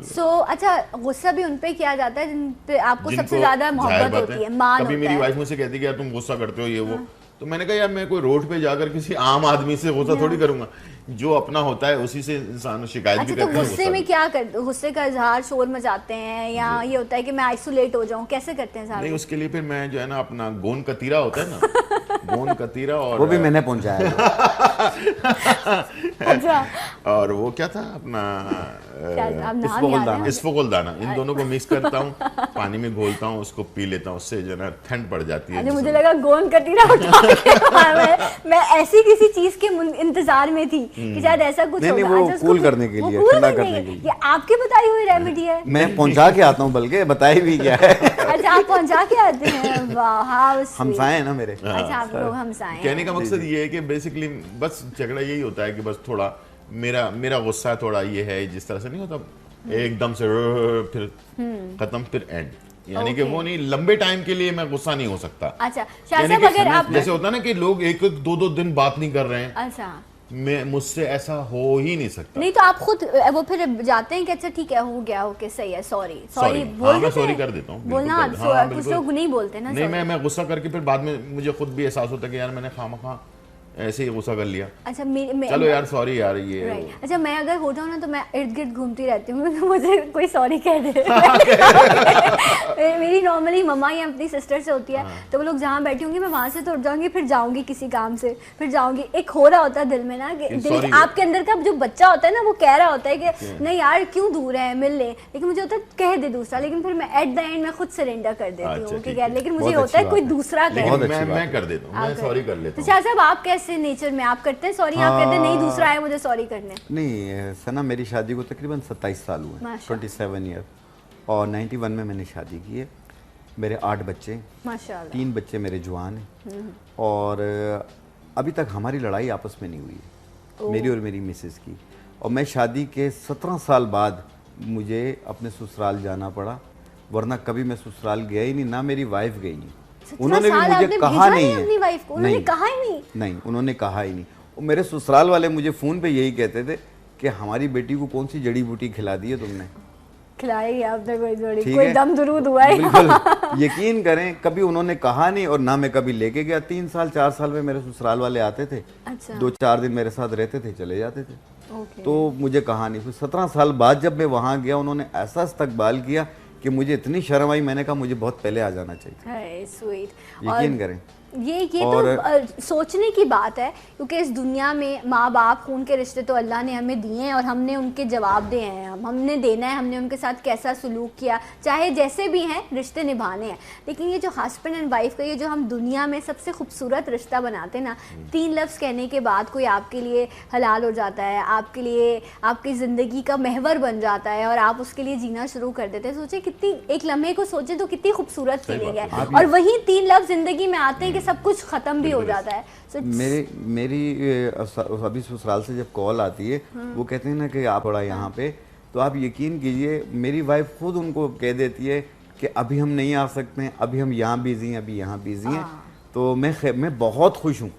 सो अच्छा, गुस्सा भी उन पे किया जाता है जिन पे आपको सबसे ज्यादा मोहब्बत होती है, मान होता है। कभी मेरी वाइफ मुझसे कहती है कि यार तुम गुस्सा करते हो ये वो, तो मैंने कहा यार मैं कोई रोड पे जाकर किसी आम आदमी से गुस्सा थोड़ी करूंगा, जो अपना होता है उसी से इंसान शिकायत भी करता है। तो गुस्से में क्या करते? गुस्से का इजहार शोर मचाते हैं या ये होता है कि मैं आइसोलेट हो जाऊं, कैसे करते हैं साहब? नहीं, उसके लिए फिर मैं जो है ना अपना गोंद कतीरा होता है ना गोंद कतीरा, और वो भी मैंने पहुंचाया अच्छा, और वो क्या था अपना इसफोगल दाना, इन दोनों को मिक्स करता हूँ, पानी में घोलता हूँ, उसको पी लेता हूँ, उससे जो है ना ठंड पड़ जाती है। मुझे लगा गोंद कतीरा मैं ऐसी किसी चीज के इंतजार में थी कि शायद ऐसा कुछ होगा। वो कूल करने के लिए, ठंडा करने के लिए, ये आपके बताई हुई रेमेडी है। मैं पहुंचा के आता हूँ, बल्कि बताई भी क्या है। अच्छा, आप पहुंचा के आते हैं? वाह, हमसाए हैं ना मेरे। अच्छा, आप लोग हमसाए हैं। कहने का मकसद ये है कि बेसिकली बस झगड़ा यही होता है कि बस थोड़ा मेरा गुस्सा थोड़ा ये है, जिस तरह से नहीं होता एकदम से फिर खत्म फिर एंड, यानी कि वो नहीं, लंबे टाइम के लिए मैं गुस्सा नहीं हो सकता। अच्छा शाह साहब, अगर आप जैसे होता है ना कि लोग एक दो दिन बात नहीं कर रहे हैं, अच्छा मैं मुझसे ऐसा हो ही नहीं सकता। नहीं तो आप खुद वो फिर जाते हैं कि अच्छा ठीक है, हो गया, ओके सही है, सॉरी बोल मैं सॉरी कर देता हूँ। बोलना कुछ लोग नहीं बोलते ना। नहीं, मैं गुस्सा करके फिर बाद में मुझे खुद भी एहसास होता है कि यार मैंने खामखा ऐसे ही गुस्सा कर लिया। अच्छा, चलो यार सॉरी यार ये अच्छा, मैं अगर हो जाऊँ ना तो मैं इर्द गिर्द घूमती रहती हूँ तो मुझे कोई सॉरी कह दे। मेरी नॉर्मली मम्मा या अपनी सिस्टर से होती है, तो वो लोग जहाँ बैठी होंगी मैं वहाँ से तो उठ जाऊंगी, फिर जाऊंगी किसी काम से, फिर जाऊंगी। एक हो रहा होता है दिल में ना कि आपके अंदर का जो बच्चा होता है ना, वो कह रहा होता है कि नहीं यार क्यों दूर है, मिल ले, लेकिन मुझे होता है कह दे दूसरा, लेकिन फिर मैं एट द एंड मैं खुद सरेंडर कर देती हूँ कि यार, लेकिन मुझे होता है कोई दूसरा मैं कर देता हूँ, मैं सॉरी कर लेता हूँ। शाह साहब, आप कैसे नेचर में आप करते हैं सॉरी? आप कहते हैं नहीं दूसरा है मुझे सॉरी करने? नहीं सना, मेरी शादी को तकरीबन 27 साल हुए, 27 ईयर, और 91 में मैंने शादी की है। मेरे 8 बच्चे, माशाल्लाह, 3 बच्चे मेरे जवान हैं, और अभी तक हमारी लड़ाई आपस में नहीं हुई है, मेरी और मेरी मिसेस की। और मैं शादी के 17 साल बाद मुझे अपने ससुराल जाना पड़ा, वरना कभी मैं ससुराल गया ही नहीं, ना मेरी वाइफ गई नहीं। उन्होंने भी मुझे कहा नहीं है, उन्होंने कहा ही नहीं, उन्होंने कहा ही नहीं। और मेरे ससुराल वाले मुझे फोन पे यही कहते थे कि हमारी बेटी को कौन सी जड़ी बूटी खिला दी है तुमने? खिलाई आपने कोई दम दुरूद हुआ है? बिल्कुल यकीन करें, कभी उन्होंने कहा नहीं, और ना मैं कभी लेके गया। 3 साल 4 साल में मेरे ससुराल वाले आते थे, 2-4 दिन मेरे साथ रहते थे, चले जाते थे। तो मुझे कहा नहीं। फिर 17 साल बाद जब मैं वहाँ गया, उन्होंने ऐसा इस्तकबाल किया कि मुझे इतनी शर्म आई, मैंने कहा मुझे बहुत पहले आ जाना चाहिए। स्वीट। यकीन करें, ये तो सोचने की बात है, क्योंकि इस दुनिया में माँ बाप खून के रिश्ते तो अल्लाह ने हमें दिए हैं और हमने उनके जवाब दिए हैं, हमने देना है, हमने उनके साथ कैसा सलूक किया, चाहे जैसे भी हैं रिश्ते निभाने हैं। लेकिन ये जो हस्बैंड एंड वाइफ का ये जो हम दुनिया में सबसे खूबसूरत रिश्ता बनाते हैं ना, 3 लफ्ज़ कहने के बाद कोई आपके लिए हलाल हो जाता है, आपके लिए आपकी ज़िंदगी का महवर बन जाता है और आप उसके लिए जीना शुरू कर देते हैं। सोचे कितनी, एक लम्हे को सोचे तो कितनी खूबसूरत फीलिंग है, और वहीं 3 लफ्ज़ ज़िंदगी में आते हैं कि सब कुछ खत्म भी हो जाता है। मेरी अभी ससुराल से जब कॉल आती है, वो कहते हैं ना कि आप थोड़ा यहाँ पे, तो आप यकीन कीजिए मेरी वाइफ खुद उनको कह देती है कि अभी हम नहीं आ सकते हैं, अभी हम यहाँ बिजी हैं, अभी यहाँ बिजी हैं। तो मैं बहुत खुश हूँ,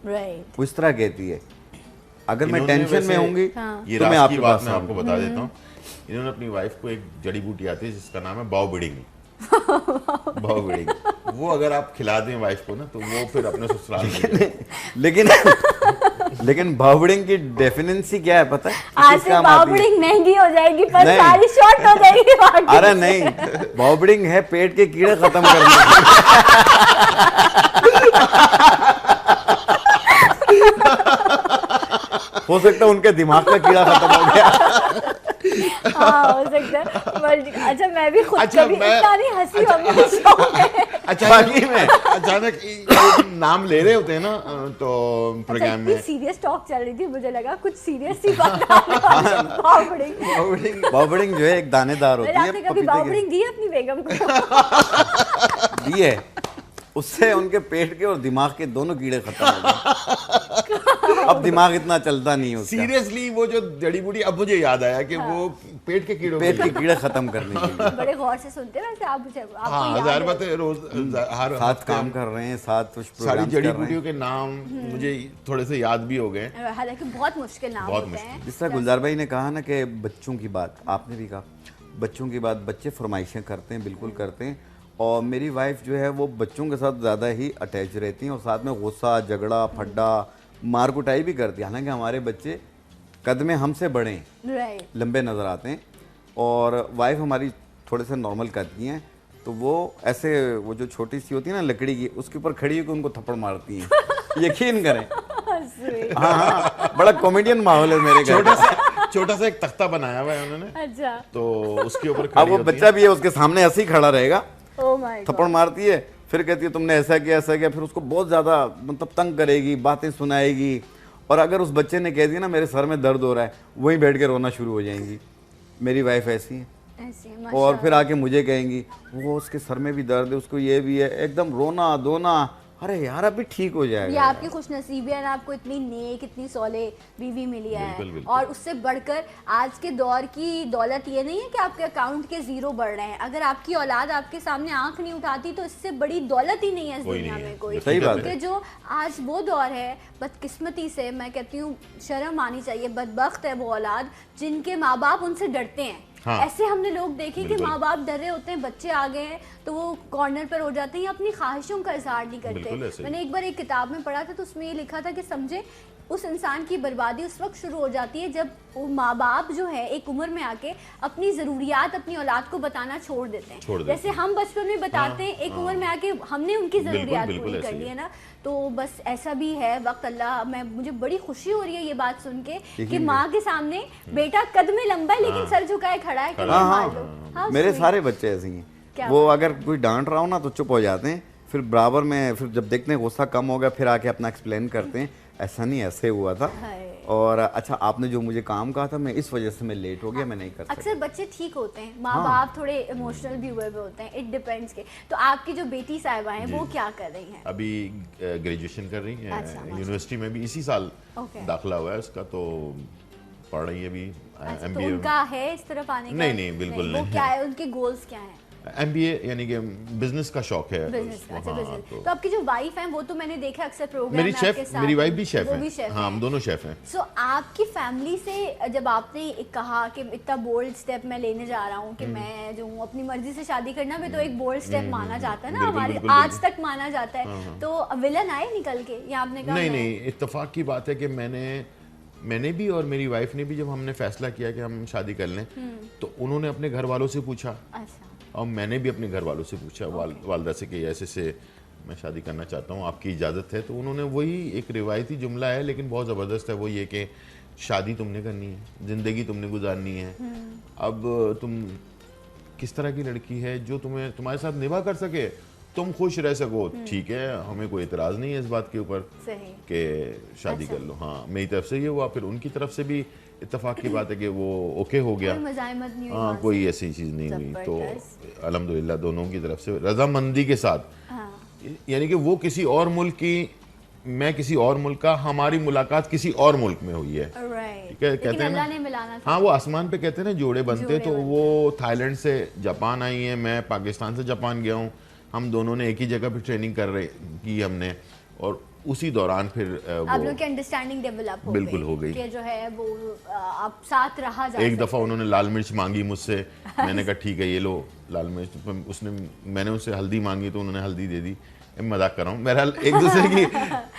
वो इस तरह कहती है। अगर मैं टेंशन में होंगी तो मैं आपकी बात में आपको बता देता हूँ, इन्होंने अपनी वाइफ को एक जड़ी बूटी आती है जिसका नाम है बाओबिडिंग। बाओबिडिंग, वो अगर आप खिला दें वाइफ को ना, तो वो फिर अपने ससुराल में लेकिन बाओबिडिंग की डेफिनेंसी क्या है पता है? आज से बाओबिडिंग महंगी हो जाएगी, पर सारी शॉर्ट हो जाएगी। अरे नहीं, बाओबिडिंग है पेट के कीड़े खत्म करने। हो सकता है उनके दिमाग का कीड़ा खत्म हो गया। हाँ हो सकता है। अच्छा मैं भी खुद कभी इतना नहीं हंसी हमने अचानक नाम ले रहे होते हैं ना तो प्रोग्राम में सीरियस टॉक चल रही थी, मुझे लगा कुछ सीरियस सी बात। बावड़िंग जो है एक दानेदार होती है। आपने कभी बावड़िंग दी है अपनी बेगम को? दी है, उससे उनके पेट के और दिमाग के दोनों कीड़े खत्म हो गए। अब दिमाग इतना चलता नहीं है। सीरियसली वो जो जड़ी बूटी, अब मुझे याद आया कि वो पेट के कीड़े खत्म करने के लिए। बड़े गौर से सुनते हैं वैसे आप मुझे। हाँ, ज़ाहिर बात है, रोज हर साथ काम कर रहे हैं, साथ कुछ सारी जड़ी बूटियों के नाम मुझे थोड़े से याद भी हो गए, हालांकि बहुत मुश्किल नाम होते हैं। जिस तरह गुलजार भाई ने कहा ना कि बच्चों की बात, आपने भी कहा बच्चों की बात, बच्चे फरमाइशें करते हैं, बिल्कुल करते हैं। और मेरी वाइफ जो है वो बच्चों के साथ ज़्यादा ही अटैच रहती हैं और साथ में गुस्सा, झगड़ा, फड्डा, मार कुटाई भी करती है। हालांकि हमारे बच्चे कद में हमसे बड़े हैं, लंबे नज़र आते हैं, और वाइफ हमारी थोड़े से नॉर्मल कद की हैं, तो वो ऐसे वो जो छोटी सी होती है ना लकड़ी की, उसके ऊपर खड़ी होकर उनको थप्पड़ मारती हैं। यकीन करें। हाँ, बड़ा कॉमेडियन माहौल है मेरे घर। छोटा सा एक तख्ता बनाया हुआ है उन्होंने। अच्छा। तो उसके ऊपर अब वो बच्चा भी है, उसके सामने ऐसे ही खड़ा रहेगा, Oh थप्पड़ मारती है, फिर कहती है तुमने ऐसा किया, फिर उसको बहुत ज़्यादा मतलब तंग करेगी, बातें सुनाएगी, और अगर उस बच्चे ने कह दिया ना मेरे सर में दर्द हो रहा है, वहीं बैठ के रोना शुरू हो जाएंगी। मेरी वाइफ ऐसी है। और फिर आके मुझे कहेंगी वो उसके सर में भी दर्द है, उसको ये भी है, एकदम रोना धोना। अरे यार अभी ठीक हो जाएगा। ये आपकी खुशनसीबी है ना, आपको इतनी नेक, इतनी सौले बीवी मिली है। बिल्कुल, बिल्कुल। और उससे बढ़कर आज के दौर की दौलत ये नहीं है कि आपके अकाउंट के जीरो बढ़ रहे हैं। अगर आपकी औलाद आपके सामने आंख नहीं उठाती तो इससे बड़ी दौलत ही नहीं है इस दुनिया में कोई। सही बात है। जो आज वो दौर है, बदकिस्मती से मैं कहती हूँ शर्म आनी चाहिए, बदबख्त है वो औलाद जिनके माँ बाप उनसे डरते हैं। हाँ। ऐसे हमने लोग देखे कि माँ बाप डर रहे होते हैं, बच्चे आ गए हैं तो वो कॉर्नर पर हो जाते हैं, अपनी ख्वाहिशों का इजहार नहीं करते। मैंने एक बार एक किताब में पढ़ा था तो उसमें ये लिखा था कि समझे उस इंसान की बर्बादी उस वक्त शुरू हो जाती है जब वो माँ बाप जो है एक उम्र में आके अपनी ज़रूरियात अपनी औलाद को बताना छोड़ देते हैं। जैसे हम बचपन में बताते हैं, एक उम्र में आके हमने उनकी ज़रूरियात पूरी कर ली है ना, तो बस ऐसा भी है वक्त। अल्लाह, मुझे बड़ी खुशी हो रही है ये बात सुन के कि माँ के सामने बेटा कद में लंबा है लेकिन सर झुकाए खड़ा है कि मार लो। मेरे सारे बच्चे ऐसे ही हैं, वो अगर कोई डांट रहा हो ना तो चुप हो जाते हैं, फिर बराबर में फिर जब देखते हैं गुस्सा कम हो गया फिर आके अपना एक्सप्लेन करते हैं, ऐसा नहीं ऐसे हुआ था। और अच्छा आपने जो मुझे काम कहा था मैं इस वजह से मैं लेट हो गया, मैं नहीं कर सकता। अक्सर बच्चे ठीक होते हैं, माँ बाप थोड़े इमोशनल भी हुए होते हैं, इट डिपेंड्स के। तो आपकी जो बेटी साहिबा हैं वो क्या कर रही हैं? अभी ग्रेजुएशन कर रही हैं। अच्छा, यूनिवर्सिटी में भी इसी साल दाखिला हुआ है उसका, तो पढ़ रही है अभी MBA। तो उनका है इस तरफ आने का? नहीं बिल्कुल नहीं। वो क्या है, उनके गोल्स क्या हैं? MBA यानी कि बिजनेस का शौक है। तो आपकी जो वाइफ है वो तो मैंने देखा अक्सर प्रोग्राम में आपके साथ। मेरी वाइफ भी शेफ है। हाँ, हम दोनों शेफ हैं। सो आपकी फैमिली से जब आपने कहा कि इतना बोल्ड स्टेप मैं लेने जा रहा हूँ कि मैं जो हूँ अपनी मर्जी से शादी करना भी तो एक बोल्ड स्टेप माना जाता है ना, हमारे आज तक माना जाता है। तो विलन आए निकल के या आपने कहा? नहीं, इत्तेफाक की बात है कि मैंने भी और मेरी वाइफ ने भी जब हमने फैसला किया कि हम शादी कर लें तो उन्होंने अपने घर वालों से पूछा। अच्छा। और मैंने भी अपने घर वालों से पूछा, वालदा से कि ऐसे मैं शादी करना चाहता हूँ, आपकी इजाज़त है? तो उन्होंने वही एक रिवायती जुमला है लेकिन बहुत ज़बरदस्त है, वो ये कि शादी तुमने करनी है, ज़िंदगी तुमने गुजारनी है, अब तुम किस तरह की लड़की है जो तुम्हारे साथ निभा कर सके, तुम खुश रह सको, ठीक है, हमें कोई एतराज़ नहीं है इस बात के ऊपर कि शादी कर लो। हाँ, मेरी तरफ से ये हुआ, फिर उनकी तरफ से भी इत्तेफाक की बात है कि वो ओके हो गया। हाँ, कोई ऐसी चीज़ नहीं हुई, तो अल्हम्दुलिल्लाह दोनों की तरफ से रजामंदी के साथ। यानी कि वो किसी और मुल्क की, मैं किसी और मुल्क का, हमारी मुलाकात किसी और मुल्क में हुई है। ठीक है, कहते हैं ना, हाँ वो आसमान पे कहते हैं ना जोड़े बनते, तो वो थाईलैंड से जापान आई है, मैं पाकिस्तान से जापान गया हूँ, हम दोनों ने एक ही जगह पे ट्रेनिंग की हमने, और उसी दौरान फिर आप लोग की अंडरस्टैंडिंग डेवलप हो गई कि जो है वो आप साथ रहा जा। एक दफ़ा उन्होंने लाल मिर्च मांगी मुझसे, मैंने कहा ठीक है ये लो लाल मिर्च, मैंने उससे हल्दी मांगी तो उन्होंने हल्दी दे दी। मजाक कर रहा हूँ, बहरहाल एक दूसरे की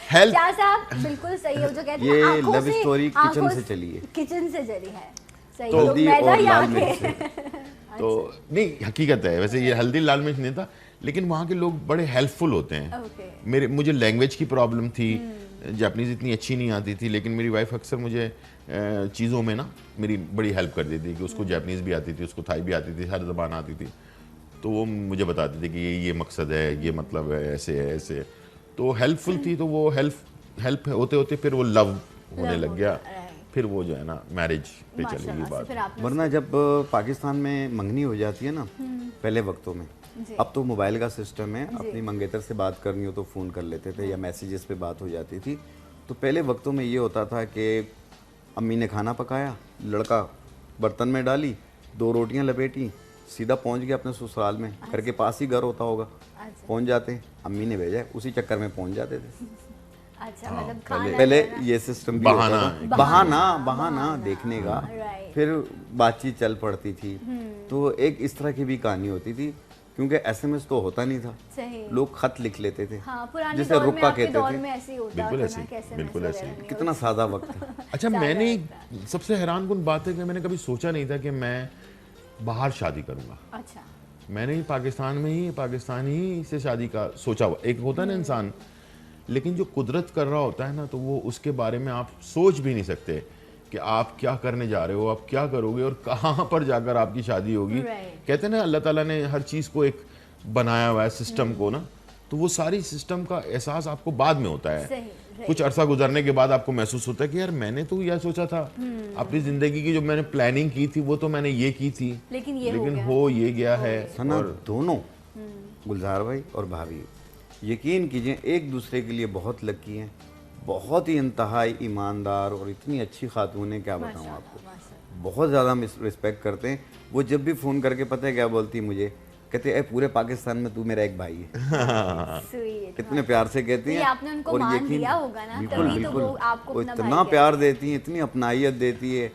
हेल्प। क्या साहब बिल्कुल सही है जो कहते हैं, ये लव स्टोरी किचन से चली है, किचन से चली है। सही तो हल्दी और लाल मिर्च तो नहीं, हकीकत है वैसे ये हल्दी लाल मिर्च नहीं था, लेकिन वहाँ के लोग बड़े हेल्पफुल होते हैं। मुझे लैंग्वेज की प्रॉब्लम थी, जापानीज़ इतनी अच्छी नहीं आती थी, लेकिन मेरी वाइफ अक्सर मुझे चीज़ों में ना मेरी बड़ी हेल्प कर देती थी कि उसको जापानीज़ भी आती थी, उसको थाई भी आती थी, हर ज़बान आती थी, तो वो मुझे बताती थी कि ये मकसद है, ये मतलब है, ऐसे है, ऐसे है। तो हेल्पफुल थी, तो वो हेल्प होते होते फिर वो लव होने लग गया, फिर वो जो है ना मैरिज पे चली गई बात। वरना जब पाकिस्तान में मंगनी हो जाती है ना पहले वक्तों में, अब तो मोबाइल का सिस्टम है, अपनी मंगेतर से बात करनी हो तो फ़ोन कर लेते थे या मैसेजेस पे बात हो जाती थी। तो पहले वक्तों में ये होता था कि अम्मी ने खाना पकाया, लड़का बर्तन में डाली, 2 रोटियां लपेटी, सीधा पहुंच गया अपने ससुराल में। घर के पास ही घर होता होगा, पहुंच जाते, अम्मी ने भेजा, उसी चक्कर में पहुंच जाते थे। अच्छा, मतलब पहले ये सिस्टम भी होता था, बहाना देखने का, फिर बातचीत चल पड़ती थी। तो एक इस तरह की भी कहानी होती थी, क्योंकि एसएमएस तो होता नहीं था, लोग खत लिख लेते थे, जिसे रुक्का कहते थे। बिल्कुल ऐसे कितना सादा वक्त था। अच्छा, मैंने सबसे हैरान कुन बात है कि मैंने कभी सोचा नहीं था कि मैं बाहर शादी करूंगा। अच्छा, मैंने ही पाकिस्तान ही से शादी का सोचा हुआ। एक होता है ना इंसान, लेकिन जो कुदरत कर रहा होता है ना, तो वो उसके बारे में आप सोच भी नहीं सकते कि आप क्या करने जा रहे हो, आप क्या करोगे और कहाँ पर जाकर आपकी शादी होगी। कहते हैं ना अल्लाह ताला ने हर चीज़ को एक बनाया हुआ है सिस्टम को ना, तो वो सारी सिस्टम का एहसास आपको बाद में होता है। कुछ अरसा गुजरने के बाद आपको महसूस होता है कि यार मैंने तो यह सोचा था, अपनी ज़िंदगी की जो मैंने प्लानिंग की थी वो तो मैंने ये की थी, लेकिन हो ये गया है। और दोनों गुलजार भाई और भाभी यकीन कीजिए एक दूसरे के लिए बहुत लकी हैं, बहुत ही इंतहाई ईमानदार और इतनी अच्छी खातून है, क्या बताऊँ आपको, बहुत ज़्यादा रिस्पेक्ट करते हैं। वो जब भी फ़ोन करके पता है क्या बोलती है मुझे, कहते हैं पूरे पाकिस्तान में तू मेरा एक भाई है। इतने प्यार से कहती हैं, आपने उनको मान लिया होगा ना, बिल्कुल तभी तो बिल्कुल, वो आपको वो अपना इतना भाई प्यार देती हैं, इतनी अपनाइयत देती है।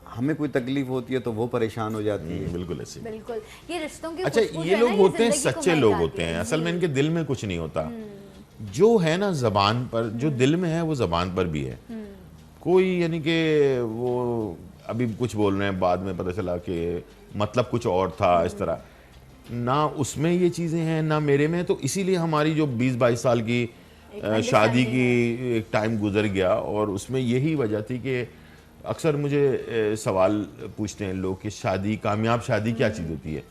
हमें कोई तकलीफ होती है तो वो परेशान हो जाती है। बिल्कुल ऐसे। बिल्कुल, ये रिश्तों की अच्छा, ये लोग होते हैं सच्चे लोग होते हैं, असल में इनके दिल में कुछ नहीं होता। जो है ना जबान पर, जो दिल में है वो जबान पर भी है। कोई यानी कि वो अभी कुछ बोल रहे हैं, बाद में पता चला कि मतलब कुछ और था, इस तरह ना उसमें ये चीज़ें हैं ना मेरे में। तो इसीलिए हमारी जो 20-22 साल की शादी की एक टाइम गुजर गया, और उसमें यही वजह थी कि अक्सर मुझे सवाल पूछते हैं लोग कि शादी, कामयाब शादी क्या चीज़ होती है।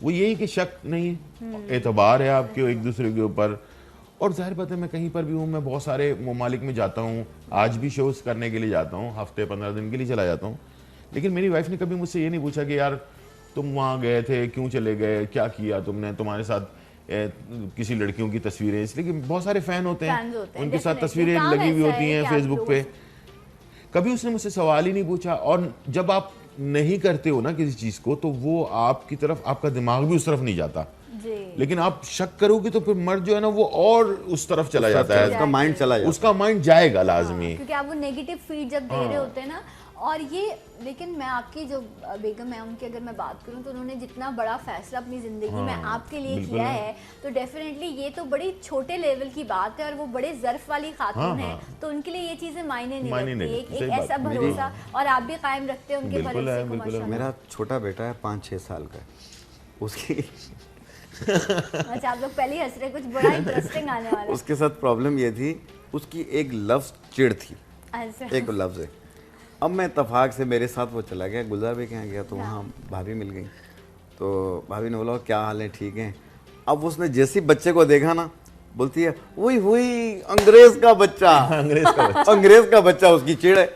वो यही कि शक नहीं, एतबार है आपके एक दूसरे के ऊपर। और जाहिर बात है मैं कहीं पर भी हूँ, मैं बहुत सारे ममालिक में जाता हूँ, आज भी शोज़ करने के लिए जाता हूँ, हफ्ते 15 दिन के लिए चला जाता हूँ, लेकिन मेरी वाइफ ने कभी मुझसे ये नहीं पूछा कि यार तुम वहाँ गए थे, क्यों चले गए, क्या किया तुमने, तुम्हारे साथ किसी लड़कियों की तस्वीरें, इसलिए कि बहुत सारे फ़ैन होते हैं, उनके साथ तस्वीरें लगी हुई होती हैं फेसबुक पे। कभी उसने मुझसे सवाल ही नहीं पूछा। और जब आप नहीं करते हो ना किसी चीज़ को, तो वो आपकी तरफ, आपका दिमाग भी उस तरफ नहीं जाता, लेकिन आप शक करोगे तो फिर मर्द जो है ना वो और उस तरफ चला जाता है, उसका माइंड चला जाता है, उसका माइंड जाएगा लाजमी, क्योंकि आप वो नेगेटिव फीड जब दे रहे होते हैं ना। और ये, लेकिन मैं आपकी जो बेगम है उनकी अगर मैं बात करूं, तो उन्होंने जितना बड़ा फैसला अपनी ज़िंदगी में आपके लिए किया है, तो डेफिनेटली ये तो बड़ी छोटे लेवल की बात है, और वो बड़े ज़र्फ वाली खातून है, तो उनके लिए ये चीज़ें मायने नहीं रखती। एक ऐसा भरोसा और आप भी कायम रखते हैं उनके भरोसे को। मेरा छोटा बेटा है 5-6 साल का, उसकी अच्छा, आप लोग पहले ही हंस रहे, कुछ बड़ा इंटरेस्टिंग आने वाला है। उसके साथ प्रॉब्लम ये थी, उसकी एक लफ्ज़ चिढ़ थी, एक लफ्ज़ है। अब मैं इत्तेफाक से मेरे साथ वो चला गया, गुलजार भाई के यहाँ गया, तो वहाँ भाभी मिल गई, तो भाभी ने बोला क्या हाल है, ठीक है। अब उसने जैसे बच्चे को देखा ना, बोलती है वही वही अंग्रेज का बच्चा, अंग्रेज का बच्चा, उसकी चिड़ है।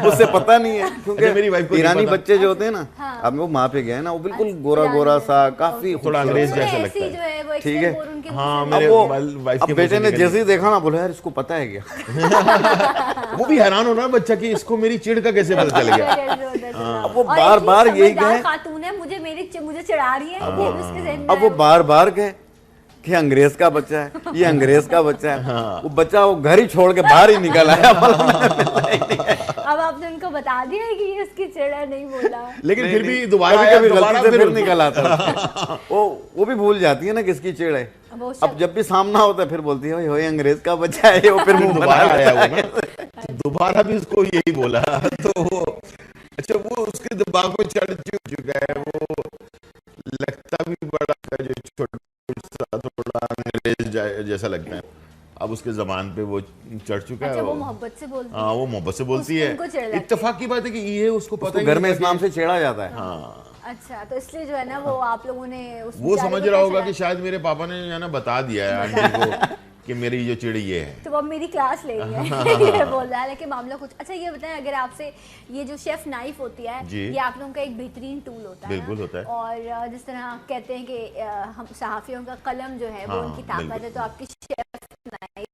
उससे पता नहीं है, क्योंकि मेरी वाइफ को ईरानी बच्चे जो होते हैं ना, अब वो वहाँ पे गए ना, वो बिल्कुल गोरा गोरा सा, काफी थोड़ा अंग्रेज जैसा लगता है, ठीक है। हाँ, अब बेटे ने जैसे ही देखा ना, बोला यार इसको पता है क्या। वो भी हैरान होना बच्चा कि इसको मेरी चिढ़ का कैसे पता चल गया। अब वो बार बार यही गए, खातून है, मुझे चिढ़ा रही है, अब वो बार बार गए कि अंग्रेज का बच्चा है, ये अंग्रेज का बच्चा है। वो बच्चा वो घर ही छोड़ के बाहर ही निकल आया। अब आपने उनको बता दिया है कि ये उसकी चिड़ है, नहीं बोला, लेकिन फिर भी दोबारा फिर निकल आता। वो भी भूल जाती है ना किसकी चिड़ है। अब जब भी सामना होता है फिर बोलती है ओए अंग्रेज का बच्चा है, वो फिर मुंह दोबारा आया वो ना, दोबारा भी उसको यही बोला। तो अच्छा, वो उसके दिमाग में चढ़ चुका है, वो लगता भी बड़ा जो छोटा थोड़ा अंग्रेज जैसा लगता है। अब उसके जबान पे वो चढ़ चुका है। वो मोहब्बत से बोलती है। हाँ, वो मोहब्बत से बोलती है। इत्तेफाक की बात है कि ये उसको पता घर में इस नाम से छेड़ा जाता है। हाँ, अच्छा, तो इसलिए जो है ना वो आप लोगों ने वो समझ रहा होगा कि शायद मेरे पापा ने है ना बता दिया है आंटी को कि मेरी जो चिड़ी ये है, तो अब मेरी क्लास ले रही है ये बोल रहा है। लेकिन मामला कुछ अच्छा। ये बताएं, अगर आपसे ये जो शेफ नाइफ होती है ये आप लोगों का एक बेहतरीन टूल होता है। बिल्कुल होता है। और जिस तरह आप कहते हैं कि हम सहाफियों का कलम जो है वो उनकी ताकत है, तो आपकी शेफ नाइफ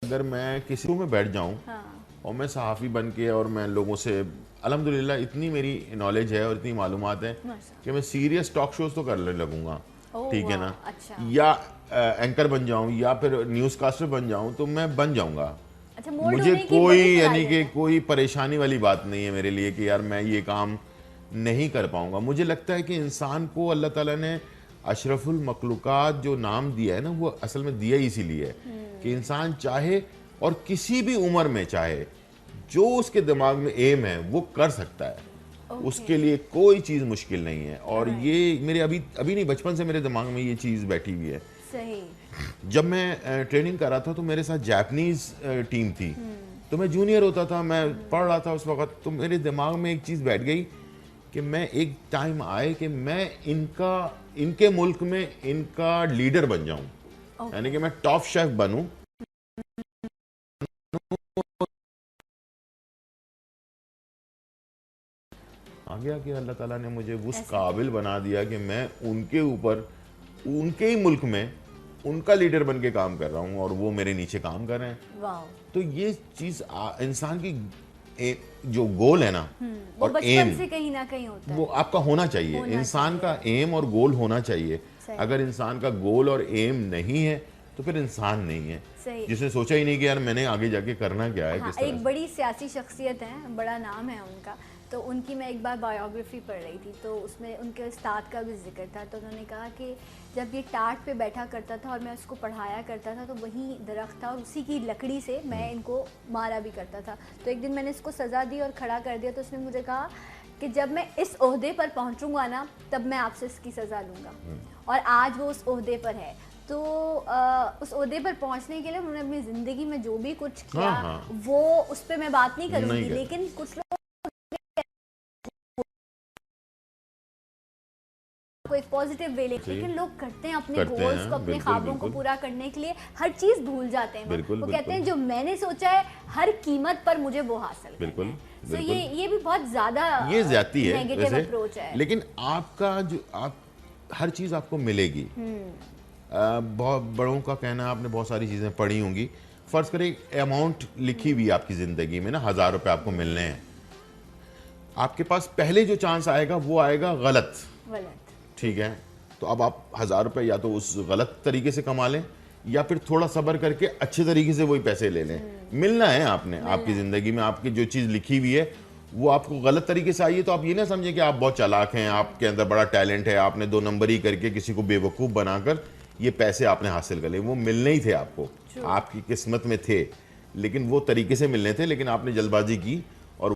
अगर मैं किसी में बैठ जाऊं और मैं सहाफ़ी बन के और मैं लोगों से अल्हम्दुलिल्लाह इतनी मेरी नॉलेज है और इतनी मालूमात है कि मैं सीरियस टॉक शोज तो करने लगूंगा, ठीक है ना। अच्छा। या एंकर बन जाऊं या फिर न्यूज़ कास्टर बन जाऊं तो मैं बन जाऊंगा। अच्छा, मुझे कोई यानी कि कोई परेशानी वाली बात नहीं है मेरे लिए कि यार मैं ये काम नहीं कर पाऊंगा। मुझे लगता है कि इंसान को अल्लाह ताला ने अशरफुल मखलूकात जो नाम दिया है ना, वो असल में दिया इसीलिए है कि इंसान चाहे और किसी भी उम्र में चाहे, जो उसके दिमाग में एम है वो कर सकता है। उसके लिए कोई चीज़ मुश्किल नहीं है। और ये मेरे अभी नहीं, बचपन से मेरे दिमाग में ये चीज़ बैठी हुई है। सही। जब मैं ट्रेनिंग कर रहा था तो मेरे साथ जापानीज टीम थी, तो मैं जूनियर होता था, मैं पढ़ रहा था उस वक्त, तो मेरे दिमाग में एक चीज़ बैठ गई कि मैं एक टाइम आए कि मैं इनके मुल्क में इनका लीडर बन जाऊं, यानी कि मैं टॉप शेफ बनूं। आ गया कि अल्लाह ताला ने मुझे उस काबिल बना दिया कि मैं उनके ऊपर, उनके ही मुल्क में उनका लीडर बन के काम कर रहा हूँ और वो मेरे नीचे काम कर रहे हैं। तो ये चीज़ इंसान की जो गोल है ना और एम से कहीं ना कहीं होता है, वो आपका होना चाहिए। इंसान का एम और गोल होना चाहिए। अगर इंसान का गोल और एम नहीं है तो फिर इंसान नहीं है, जिसने सोचा ही नहीं कि यार मैंने आगे जाके करना क्या है। हाँ, एक बड़ी सियासी शख्सियत है, बड़ा नाम है उनका, तो उनकी मैं एक बार बायोग्राफी पढ़ रही थी, तो उसमें उनके उस्ताद का भी जिक्र था। तो उन्होंने कहा कि जब ये टाट पे बैठा करता था और मैं उसको पढ़ाया करता था, तो वही दरख्त था और उसी की लकड़ी से मैं इनको मारा भी करता था। तो एक दिन मैंने इसको सज़ा दी और खड़ा कर दिया, तो उसने मुझे कहा कि जब मैं इस ओहदे पर पहुंचूंगा ना, तब मैं आपसे इसकी सज़ा लूँगा। और आज वो उस ओहदे पर है। तो उस ओहदे पर पहुंचने के लिए उन्होंने अपनी ज़िंदगी में जो भी कुछ किया, वो उस पर मैं बात नहीं करूँगी, लेकिन कुछ लोग को एक पॉजिटिव वे लेकिन लोग करते हैं अपने गोल्स को, अपने ख्वाबों को पूरा करने के लिए हर चीज भूल जाते हैं। वो कहते हैं जो मैंने सोचा है हर कीमत पर मुझे वो हासिल करना है। तो ये भी बहुत ज्यादा ये ज्यादती है, नेगेटिव अप्रोच है। लेकिन आपका जो आप हर चीज आपको मिलेगी। बहुत बड़ों का कहना, आपने बहुत सारी चीजें पढ़ी होंगी, फर्ज करें अमाउंट लिखी हुई आपकी जिंदगी में ना, 1000 रुपए आपको मिलने हैं, आपके पास पहले जो चांस आएगा वो आएगा गलत, ठीक है। तो अब आप 1000 रुपए या तो उस गलत तरीके से कमा लें या फिर थोड़ा सब्र करके अच्छे तरीके से वही पैसे ले लें। मिलना है आपने, आपकी ज़िंदगी में आपकी जो चीज़ लिखी हुई है वो आपको गलत तरीके से आई है, तो आप ये ना समझें कि आप बहुत चालाक हैं, आपके अंदर बड़ा टैलेंट है, आपने 2 नंबरी करके किसी को बेवकूफ़ बनाकर ये पैसे आपने हासिल कर लिए। वो मिलने ही थे आपको, आपकी किस्मत में थे, लेकिन वो तरीके से मिलने थे, लेकिन आपने जल्दबाजी की। और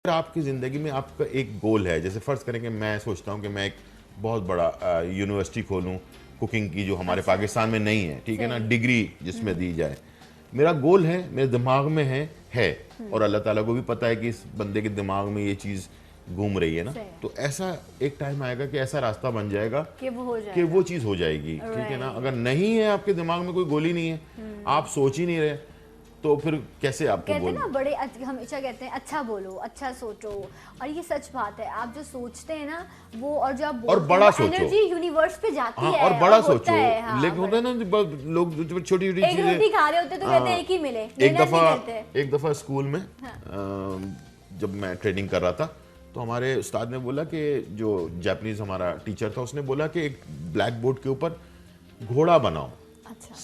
आपकी ज़िंदगी में आपका एक गोल है, जैसे फ़र्ज़ करें कि मैं सोचता हूँ कि मैं एक बहुत बड़ा यूनिवर्सिटी खोलूँ कुकिंग की, जो हमारे पाकिस्तान में नहीं है, ठीक है ना, डिग्री जिसमें दी जाए। मेरा गोल है, मेरे दिमाग में है और अल्लाह ताला को भी पता है कि इस बंदे के दिमाग में ये चीज़ घूम रही है ना, तो ऐसा एक टाइम आएगा कि ऐसा रास्ता बन जाएगा कि वो चीज़ हो जाएगी, ठीक है ना। अगर नहीं है आपके दिमाग में कोई गोल ही नहीं है, आप सोच ही नहीं रहे, तो फिर कैसे आपको कहते हैं ना, बड़े हमेशा कहते हैं अच्छा बोलो, अच्छा सोचो, और ये सच बात है। आप जो सोचते हैं ना वो, और जो आप और बड़ा सोचो, एनर्जी यूनिवर्स पे जाती है और बड़ा सोचो। लेकिन होता है ना लोग छोटी छोटी चीजें रोटी खा रहे होते तो कहते हैं एक ही मिले। एक दफा स्कूल में जब मैं ट्रेनिंग कर रहा था, तो हमारे उस्ताद ने बोला कि जो जापानीज हमारा टीचर था, उसने बोला कि एक ब्लैक बोर्ड के ऊपर घोड़ा बनाओ। अच्छा।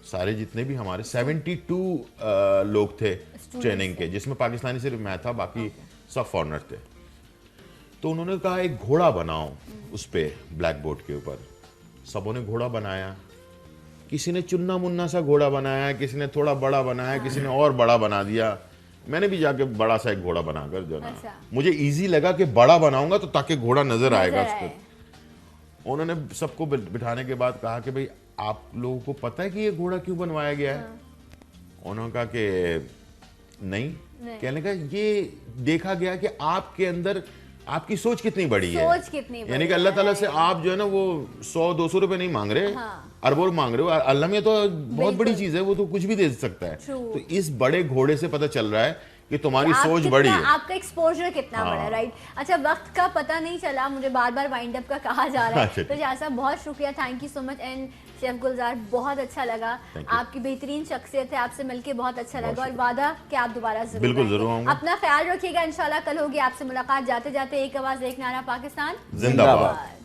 सारे जितने भी हमारे 72 लोग थे ट्रेनिंग के, जिसमें पाकिस्तानी सिर्फ मैं था, बाकी सब फॉरेनर थे। तो उन्होंने कहा एक घोड़ा बनाओ उस पे ब्लैक बोर्ड के ऊपर। सबों ने घोड़ा बनाया, किसी ने चुन्ना मुन्ना सा घोड़ा बनाया, किसी ने थोड़ा बड़ा बनाया, किसी ने और बड़ा बना दिया। मैंने भी जाके बड़ा सा एक घोड़ा बनाकर जो ना, मुझे इजी लगा कि बड़ा बनाऊंगा तो ताकि घोड़ा नजर आएगा उस पर। उन्होंने सबको बिठाने के बाद कहा कि भाई आप लोगों को पता है कि ये घोड़ा क्यों बनवाया गया है? उन्होंने कहा कि नहीं। कहने का ये देखा गया कि आपके अंदर आपकी सोच कितनी बड़ी है, यानी कि अल्लाह ताला से आप जो है ना वो 100-200 रुपए नहीं मांग रहे, अरबों मांग रहे हो। अल्लाह में तो बहुत बड़ी चीज है, वो तो कुछ भी दे सकता है। तो इस बड़े घोड़े से पता चल रहा है कि तुम्हारी सोच बड़ी है, आपका एक्सपोजर कितना बड़ा है। राइट। अच्छा, वक्त का पता नहीं चला, मुझे बार बार वाइंड अप का कहा जा रहा है। तो जैसा बहुत शुक्रिया, thank you so much. And chef Gulzar, बहुत अच्छा लगा, आपकी बेहतरीन शख्सियत है, आपसे मिलके बहुत अच्छा लगा और वादा कि आप दोबारा बिल्कुल जरूर आऊंगा। अपना ख्याल रखिएगा, इंशाल्लाह कल होगी आपसे मुलाकात। जाते जाते एक आवाज एक नारा, पाकिस्तान जिंदाबाद।